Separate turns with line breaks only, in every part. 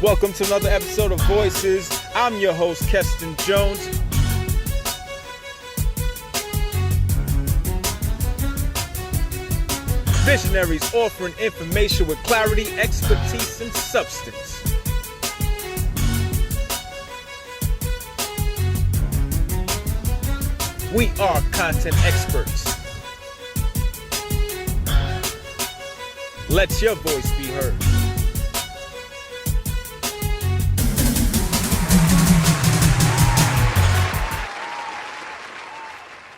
Welcome to another episode of Voices. I'm your host, Keston Jones. Visionaries offering information with clarity, expertise, and substance. We are content experts. Let your voice be heard.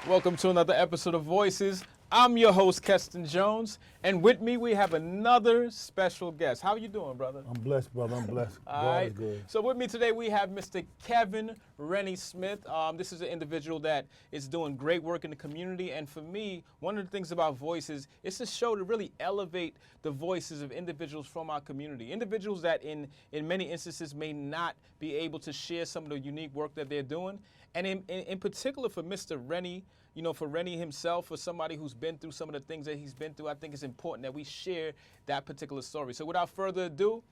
Welcome to another episode of Voices. I'm your host, Keston Jones, and with me we have another special guest. How are you doing, brother?
I'm blessed, brother. I'm blessed.
God
is good.
So with me today we have Mr. Kevin Renny Smith. This is an individual that is doing great work in the community, and for me, one of the things about Voices is to show to really elevate the voices of individuals from our community. Individuals that in many instances may not be able to share some of the unique work that they're doing. And in particular for Mr. Renny, you know, for Renny himself, for somebody who's been through some of the things that he's been through, I think it's important that we share that particular story. So without further ado,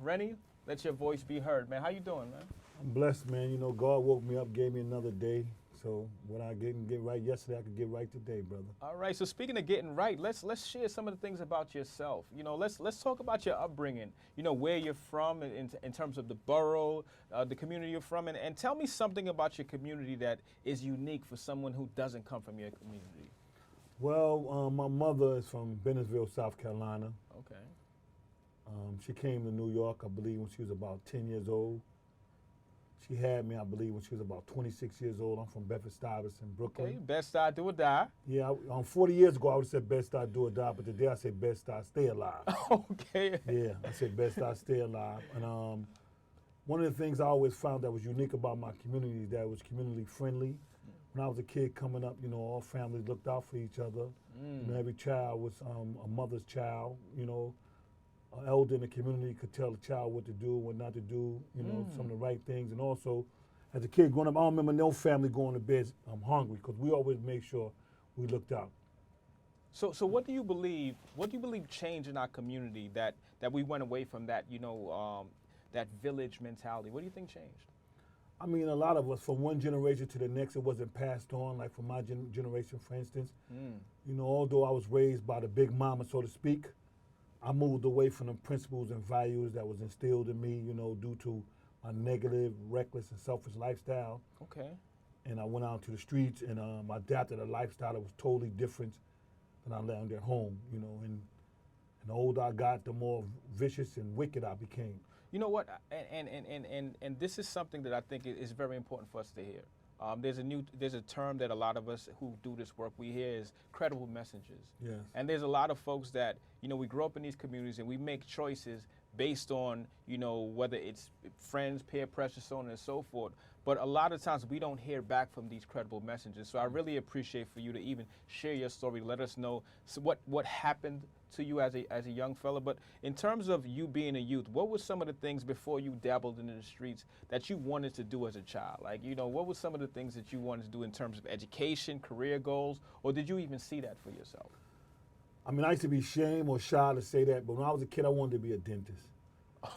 Renny, let your voice be heard, man. How you doing, man?
I'm blessed, man. You know, God woke me up, gave me another day. So what I didn't get right yesterday, I could get right today, brother.
All right. So speaking of getting right, let's share some of the things about yourself. You know, let's talk about your upbringing. You know, where you're from in terms of the borough, the community you're from, and tell me something about your community that is unique for someone who doesn't come from your community.
Well, my mother is from Bennesville, South Carolina.
Okay.
She came to New York, I believe, when she was about 10 years old. She had me, I believe, when she was about 26 years old. I'm from Bedford-Stuyvesant, Brooklyn.
Okay, Bed-Stuy, do or die.
Yeah, 40 years ago, I would have said Bed-Stuy, do or die, but today I say Bed-Stuy, stay alive.
Okay.
Yeah, I said Bed-Stuy, stay alive. And one of the things I always found that was unique about my community is that it was community friendly. When I was a kid coming up, you know, all families looked out for each other. You know, every child was a mother's child, you know. An elder in the community could tell the child what to do, what not to do, you know, some of the right things. And also, as a kid growing up, I don't remember no family going to bed hungry, because we always made sure we looked out.
So what do you believe changed in our community that we went away from that, you know, that village mentality? What do you think changed?
I mean, a lot of us, from one generation to the next, it wasn't passed on. Like from my generation, for instance, you know, although I was raised by the big mama, so to speak, I moved away from the principles and values that was instilled in me, you know, due to my negative, reckless, and selfish lifestyle.
Okay.
And I went out to the streets and I adapted a lifestyle that was totally different than I learned at home, you know. And the older I got, the more vicious and wicked I became.
You know what? And this is something that I think is very important for us to hear. There's a term that a lot of us who do this work, we hear is credible messengers.
Yes.
And there's a lot of folks that, you know, we grow up in these communities and we make choices based on, you know, whether it's friends, peer pressure, so on and so forth. But a lot of times we don't hear back from these credible messengers. So I really appreciate for you to even share your story, let us know what happened to you as a young fella. But in terms of you being a youth, what were some of the things before you dabbled into the streets that you wanted to do as a child? Like, you know, what were some of the things that you wanted to do in terms of education, career goals, or did you even see that for yourself?
I mean, I used to be ashamed or shy to say that, but when I was a kid, I wanted to be a dentist.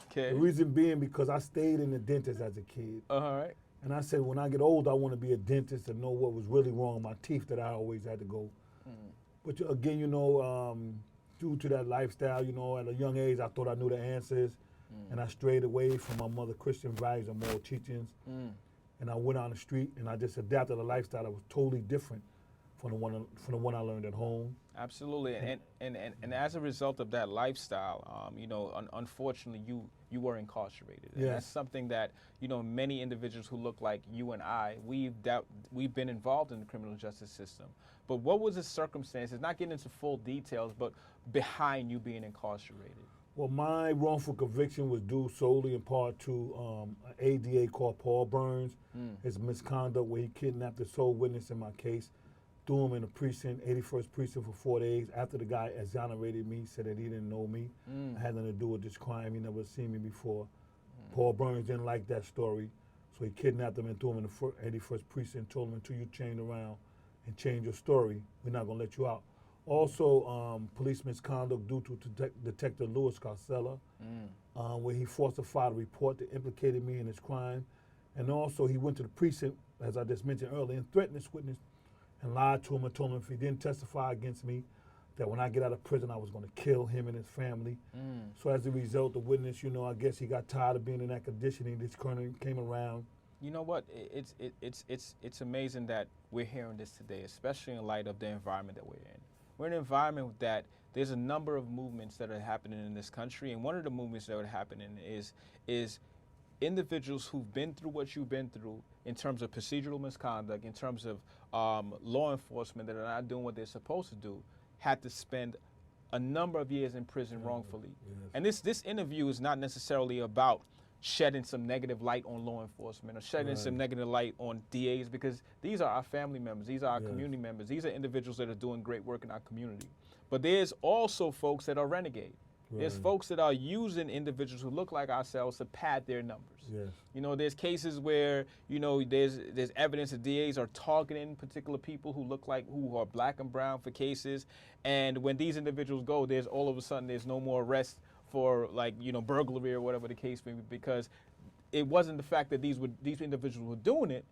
Okay.
The reason being because I stayed in the dentist as a kid.
All right.
And I said, when I get old, I want to be a dentist and know what was really wrong with my teeth that I always had to go. But again, you know, due to that lifestyle, you know, at a young age, I thought I knew the answers. And I strayed away from my mother's Christian values and moral teachings. And I went on the street and I just adapted a lifestyle that was totally different from the one I learned at home.
Absolutely, and as a result of that lifestyle, you know, unfortunately, you were incarcerated. And that's something that, you know, many individuals who look like you and I, we've been involved in the criminal justice system. But what was the circumstances, not getting into full details, but behind you being incarcerated?
Well, my wrongful conviction was due solely in part to an ADA called Paul Burns. His misconduct where he kidnapped the sole witness in my case, threw him in a precinct, 81st precinct for 4 days. After the guy exonerated me, said that he didn't know me. I had nothing to do with this crime. He never seen me before. Paul Burns didn't like that story, so he kidnapped him and threw him in the 81st precinct, told him until you change around and change your story, we're not gonna let you out. Also, police misconduct due to Detective Louis Carcella. where he falsified a report that implicated me in his crime. And also he went to the precinct, as I just mentioned earlier, and threatened this witness and lied to him and told him if he didn't testify against me, that when I get out of prison, I was going to kill him and his family. So as a result, the witness, I guess he got tired of being in that condition. He just came around.
You know what? It's amazing that we're hearing this today, especially in light of the environment that we're in. We're in an environment that there's a number of movements that are happening in this country, and one of the movements that are happening is individuals who've been through what you've been through in terms of procedural misconduct, in terms of law enforcement that are not doing what they're supposed to do, had to spend a number of years in prison wrongfully.
Yes.
And this interview is not necessarily about shedding some negative light on law enforcement or shedding some negative light on DAs, because these are our family members, these are our community members, these are individuals that are doing great work in our community. But there's also folks that are renegade. There's folks that are using individuals who look like ourselves to pad their numbers.
Yes.
There's cases where, there's evidence that DAs are targeting particular people who are black and brown for cases. And when these individuals go, there's all of a sudden there's no more arrests for burglary or whatever the case may be, because it wasn't the fact that these individuals were doing it.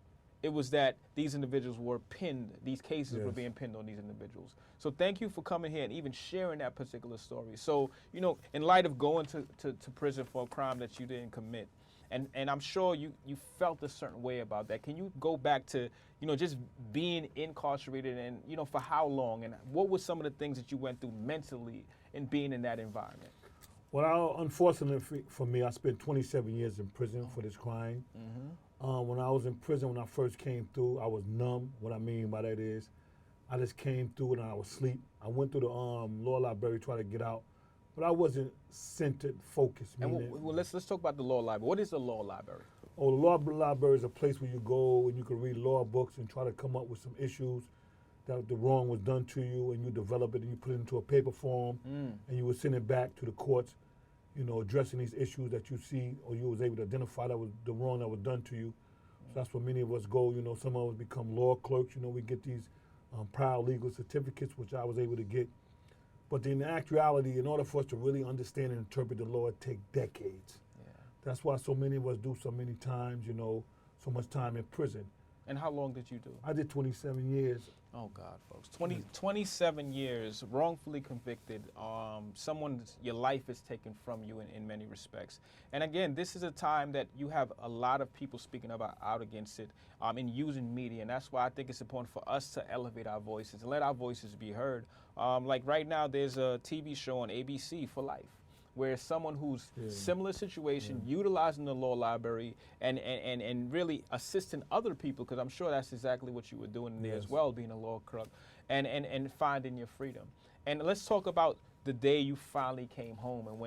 It was that these individuals were pinned, these cases were being pinned on these individuals. So thank you for coming here and even sharing that particular story. So, in light of going to prison for a crime that you didn't commit, and I'm sure you felt a certain way about that. Can you go back to, just being incarcerated and, for how long, and what were some of the things that you went through mentally in being in that environment?
Well, unfortunately for me, I spent 27 years in prison for this crime. When I was in prison, when I first came through, I was numb. What I mean by that is, I just came through and I was asleep. I went through the law library trying to get out, but I wasn't centered, focused.
And let's talk about the law library. What is the law library?
Oh, the law library is a place where you go and you can read law books and try to come up with some issues that the wrong was done to you, and you develop it and you put it into a paper form, and you would send it back to the courts, addressing these issues that you see or you was able to identify that was the wrong that was done to you. So that's where many of us go. Some of us become law clerks. We get these paralegal certificates, which I was able to get. But in actuality, in order for us to really understand and interpret the law, it takes decades. That's why so many of us do so many times, so much time in prison.
And how long did you do?
I did 27 years.
Oh God, folks, 27 years, wrongfully convicted. Your life is taken from you in many respects. And again, this is a time that you have a lot of people speaking out against it, and using media. And that's why I think it's important for us to elevate our voices and let our voices be heard. Like right now, there's a TV show on ABC for life, where someone who's similar situation, utilizing the law library and really assisting other people, because I'm sure that's exactly what you were doing in there as well, being a law clerk, and finding your freedom. And let's talk about the day you finally came home and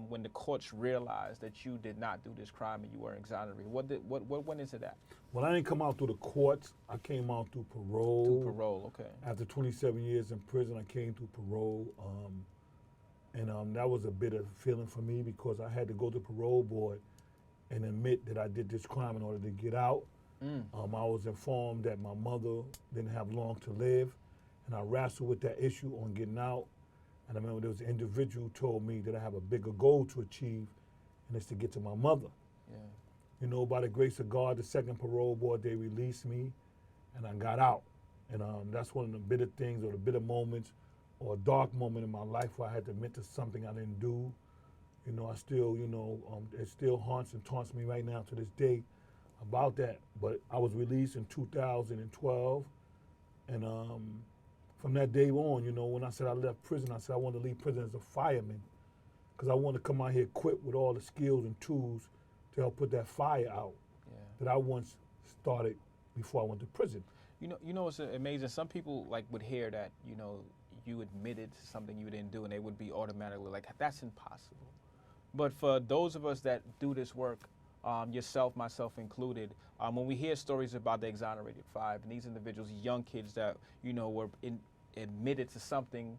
when the courts realized that you did not do this crime and you were exonerated. What went into that?
Well, I didn't come out through the courts. I came out through parole.
Through parole, okay.
After 27 years in prison, I came through parole. And that was a bitter feeling for me, because I had to go to the parole board and admit that I did this crime in order to get out. I was informed that my mother didn't have long to live, and I wrestled with that issue on getting out. And I remember there was an individual who told me that I have a bigger goal to achieve, and it's to get to my mother. By the grace of God, the second parole board, they released me, and I got out. And that's one of the bitter things, or the bitter moments, or a dark moment in my life where I had to admit to something I didn't do. I still, it still haunts and taunts me right now to this day about that. But I was released in 2012, and from that day on, when I said I left prison, I said I wanted to leave prison as a fireman, because I wanted to come out here equipped with all the skills and tools to help put that fire out that I once started before I went to prison.
It's amazing. Some people would hear that, you admitted to something you didn't do, and they would be automatically like, that's impossible. But for those of us that do this work, yourself, myself included, when we hear stories about the exonerated five and these individuals, young kids that, were admitted to something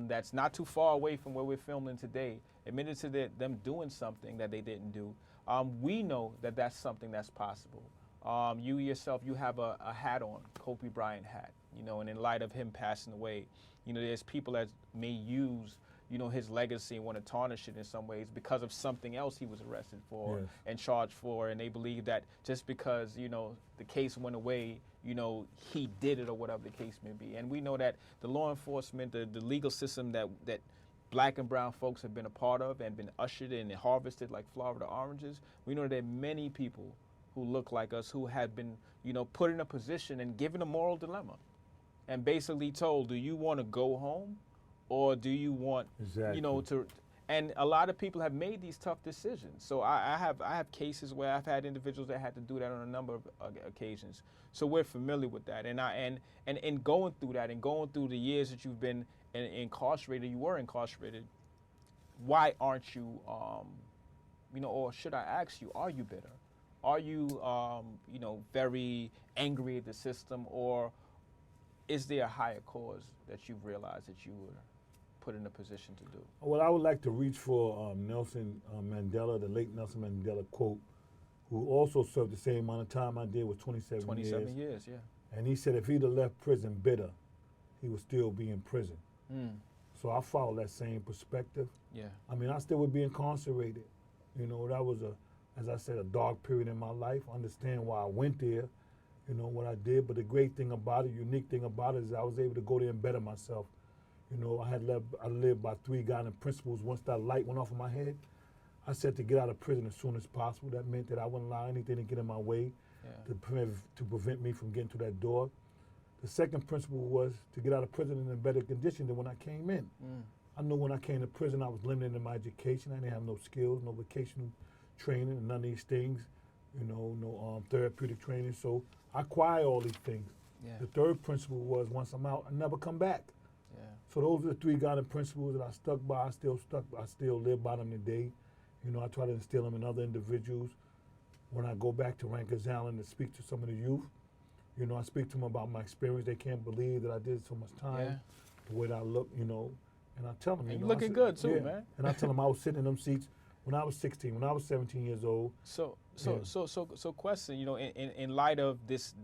that's not too far away from where we're filming today, admitted to them doing something that they didn't do, we know that that's something that's possible. You yourself, you have a hat on, Kobe Bryant hat, and in light of him passing away, there's people that may use, his legacy and want to tarnish it in some ways because of something else he was arrested for
Yes.
and charged for, and they believe that just because the case went away, he did it or whatever the case may be. And we know that the law enforcement, the legal system that Black and brown folks have been a part of and been ushered in and harvested like Florida oranges, we know that many people who look like us who have been put in a position and given a moral dilemma and basically told, do you want to go home or do you want
Exactly.
to, and a lot of people have made these tough decisions. So I have cases where I've had individuals that had to do that on a number of occasions. So we're familiar with that, and in going through that and going through the years that you've been incarcerated, you were incarcerated, why aren't you or should I ask you, are you bitter? Are you very angry at the system, or is there a higher cause that you've realized that you were put in a position to do?
Well, I would like to reach for Nelson Mandela, the late Nelson Mandela quote, who also served the same amount of time I did, with 27 years.
27 years, yeah.
And he said if he'd have left prison bitter, he would still be in prison. So I follow that same perspective.
Yeah.
I mean, I still would be incarcerated. That was as I said, a dark period in my life. I understand why I went there, what I did. But the great thing about it, unique thing about it, is I was able to go there and better myself. I lived by 3 guiding principles. Once that light went off in my head, I said to get out of prison as soon as possible. That meant that I wouldn't allow anything to get in my way to prevent me from getting to that door. The second principle was to get out of prison in a better condition than when I came in. I knew when I came to prison, I was limited in my education. I didn't have no skills, no vocational training, and none of these things, no therapeutic training. So I acquired all these things.
Yeah.
The third principle was once I'm out, I never come back.
Yeah.
So those are the 3 guiding principles that I stuck by. I still live by them today. I try to instill them in other individuals. When I go back to Rikers Island and speak to some of the youth, I speak to them about my experience. They can't believe that I did so much time, the way that I look, and I tell them,
and you're looking good too, man.
And I tell them I was sitting in them seats when I was 16, when I was 17 years old.
So question, in light of this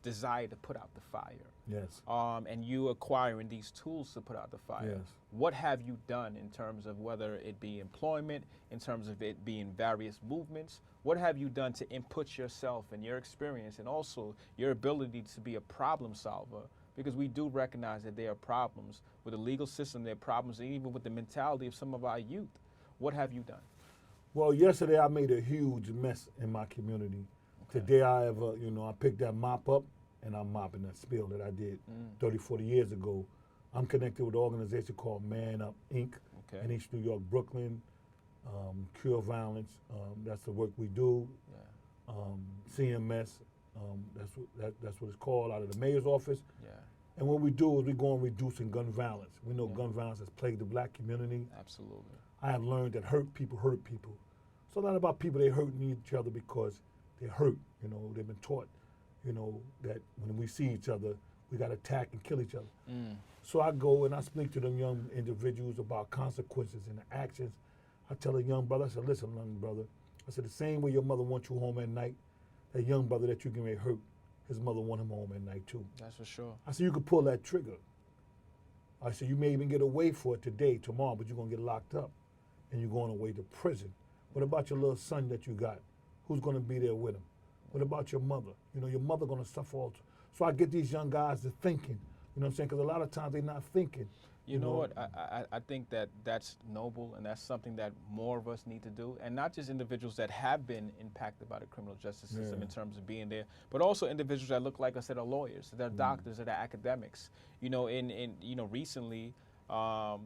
desire to put out the fire,
yes,
and you acquiring these tools to put out the fire,
yes,
what have you done in terms of whether it be employment, in terms of it being various movements? What have you done to input yourself and your experience and also your ability to be a problem solver? Because we do recognize that there are problems with the legal system, there are problems even with the mentality of some of our youth. What have you done?
Well, yesterday I made a huge mess in my community.
Okay.
Today I picked that mop up and I'm mopping that spill that I did 30, 40 years ago. I'm connected with an organization called Man Up, Inc.
Okay.
in East New York, Brooklyn, Cure Violence. That's the work we do.
Yeah.
CMS, that's what it's called, out of the mayor's office.
Yeah.
And what we do is we go on reducing gun violence. We know gun violence has plagued the Black community.
Absolutely.
I have learned that hurt people hurt people. So not about people, they hurting each other because they're hurt. They've been taught, that when we see each other, we got to attack and kill each other. So I go and I speak to them young individuals about consequences and the actions. I tell a young brother, I said, listen, young brother, I said, the same way your mother wants you home at night, that young brother that you can make hurt, his mother want him home at night too.
That's for sure.
I said, you could pull that trigger. I said, you may even get away for it today, tomorrow, but you're going to get locked up and you're going away to prison. What about your little son that you got? Who's going to be there with him? What about your mother? Your mother going to suffer also. So I get these young guys to thinking, what I'm saying? Because a lot of times they're not thinking.
You know what? I think that's noble, and that's something that more of us need to do, and not just individuals that have been impacted by the criminal justice system in terms of being there, but also individuals that look like us that are lawyers, that are doctors, that are academics. Recently, an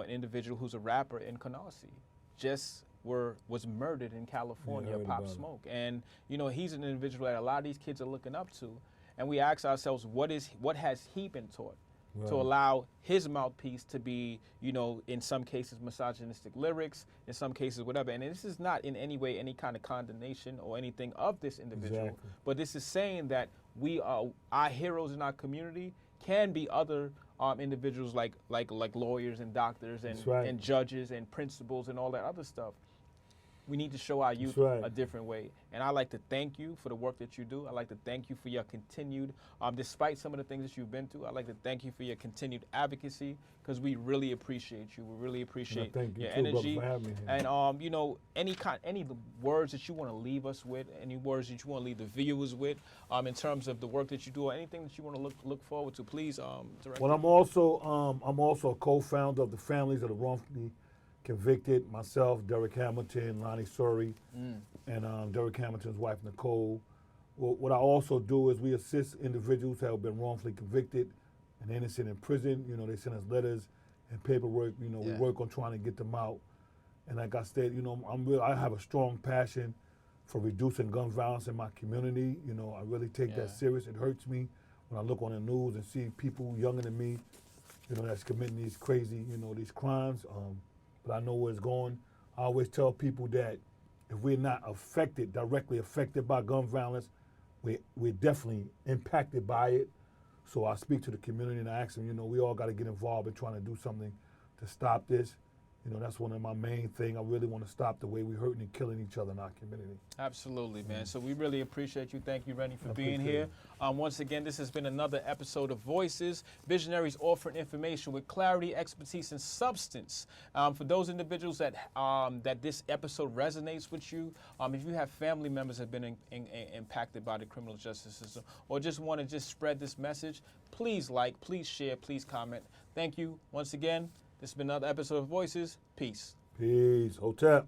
individual who's a rapper in Canarsie just was murdered in California, Pop Smoke, and he's an individual that a lot of these kids are looking up to, and we ask ourselves, what has he been taught? Right. To allow his mouthpiece to be, in some cases misogynistic lyrics, in some cases whatever. And this is not in any way any kind of condemnation or anything of this individual, but this is saying that our heroes in our community can be other individuals like lawyers and doctors and judges and principals and all that other stuff. We need to show our youth
right.
a different way. And I'd like to thank you for the work that you do. I'd like to thank you for your continued, despite some of the things that you've been through, I'd like to thank you for your continued advocacy, because we really appreciate you. We really appreciate your energy.
For having me here.
And you know, any words that you want to leave us with, any words that you want to leave the viewers with, in terms of the work that you do, or anything that you want to look forward to, please, direct.
Well, I'm also a co-founder of the Families of the Wrongfully Convicted. Myself, Derek Hamilton, Lonnie Surrey, and Derek Hamilton's wife Nicole. Well, what I also do is we assist individuals who have been wrongfully convicted and innocent in prison. You know, they send us letters and paperwork. You know, we work on trying to get them out. And like I said, you know, I have a strong passion for reducing gun violence in my community. You know, I really take that serious. It hurts me when I look on the news and see people younger than me, you know, that's committing these crazy, you know, these crimes. But I know where it's going. I always tell people that if we're not directly affected by gun violence, we're definitely impacted by it. So I speak to the community and I ask them, you know, we all got to get involved in trying to do something to stop this. You know, that's one of my main things. I really want to stop the way we're hurting and killing each other in our community.
Absolutely, man. So we really appreciate you. Thank you, Renny, for being here. Once again, this has been another episode of Voices, Visionaries offering information with clarity, expertise, and substance. For those individuals that this episode resonates with you, if you have family members that have been impacted by the criminal justice system, or just want to spread this message, please like, please share, please comment. Thank you once again. This has been another episode of Voices. Peace.
Peace. Hotep.